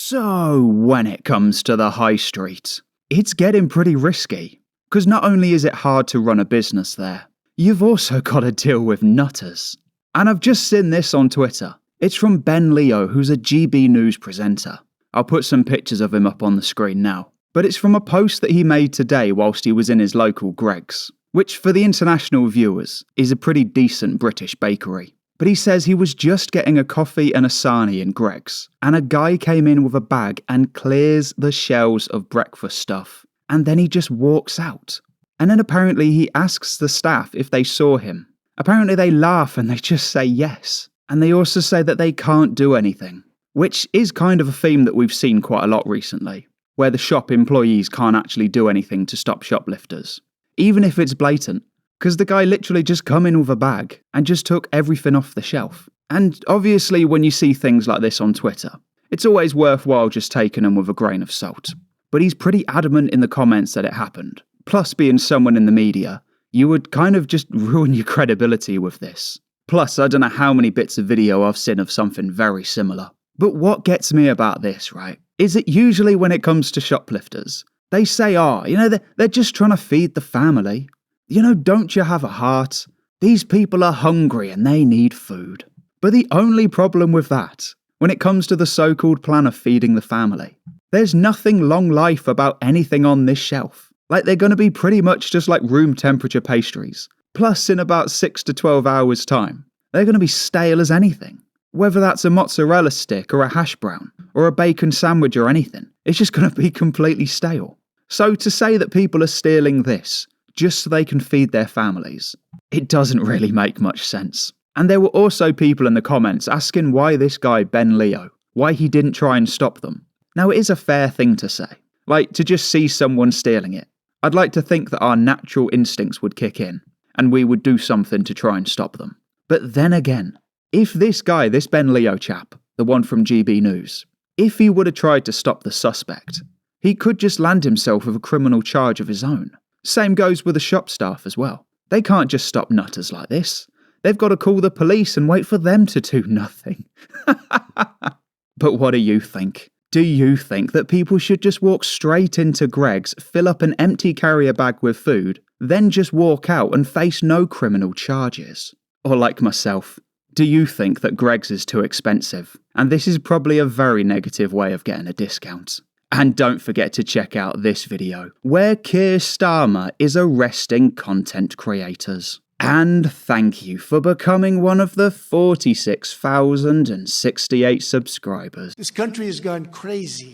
So when it comes to the high street, it's getting pretty risky. Because not only is it hard to run a business there, you've also got to deal with nutters. And I've just seen this on Twitter. It's from Ben Leo, who's a GB News presenter. I'll put some pictures of him up on the screen now. But it's from a post that he made today whilst he was in his local Greggs, which for the international viewers is a pretty decent British bakery. But he says he was just getting a coffee and a sarnie in Greggs, and a guy came in with a bag and clears the shelves of breakfast stuff, and then he just walks out. And then apparently he asks the staff if they saw him. Apparently they laugh and they just say yes. And they also say that they can't do anything, which is kind of a theme that we've seen quite a lot recently, where the shop employees can't actually do anything to stop shoplifters, even if it's blatant. Because the guy literally just come in with a bag and just took everything off the shelf. And obviously when you see things like this on Twitter, it's always worthwhile just taking them with a grain of salt. But he's pretty adamant in the comments that it happened. Plus, being someone in the media, you would kind of just ruin your credibility with this. Plus, I don't know how many bits of video I've seen of something very similar. But what gets me about this, right, is that usually when it comes to shoplifters, they say, they're just trying to feed the family. Don't you have a heart? These people are hungry and they need food. But the only problem with that, when it comes to the so-called plan of feeding the family, there's nothing long life about anything on this shelf. Like, they're going to be pretty much just like room temperature pastries. Plus, in about 6 to 12 hours time, they're going to be stale as anything. Whether that's a mozzarella stick or a hash brown or a bacon sandwich or anything, it's just going to be completely stale. So to say that people are stealing this just so they can feed their families, it doesn't really make much sense. And there were also people in the comments asking why this guy Ben Leo, why he didn't try and stop them. Now, it is a fair thing to say, like to just see someone stealing it. I'd like to think that our natural instincts would kick in and we would do something to try and stop them. But then again, if this guy, this Ben Leo chap, the one from GB News, if he would have tried to stop the suspect, he could just land himself with a criminal charge of his own. Same goes with the shop staff as well. They can't just stop nutters like this. They've got to call the police and wait for them to do nothing. But what do you think? Do you think that people should just walk straight into Greggs, fill up an empty carrier bag with food, then just walk out and face no criminal charges? Or like myself, do you think that Greggs is too expensive? And this is probably a very negative way of getting a discount. And don't forget to check out this video, where Keir Starmer is arresting content creators. And thank you for becoming one of the 46,068 subscribers. This country has gone crazy.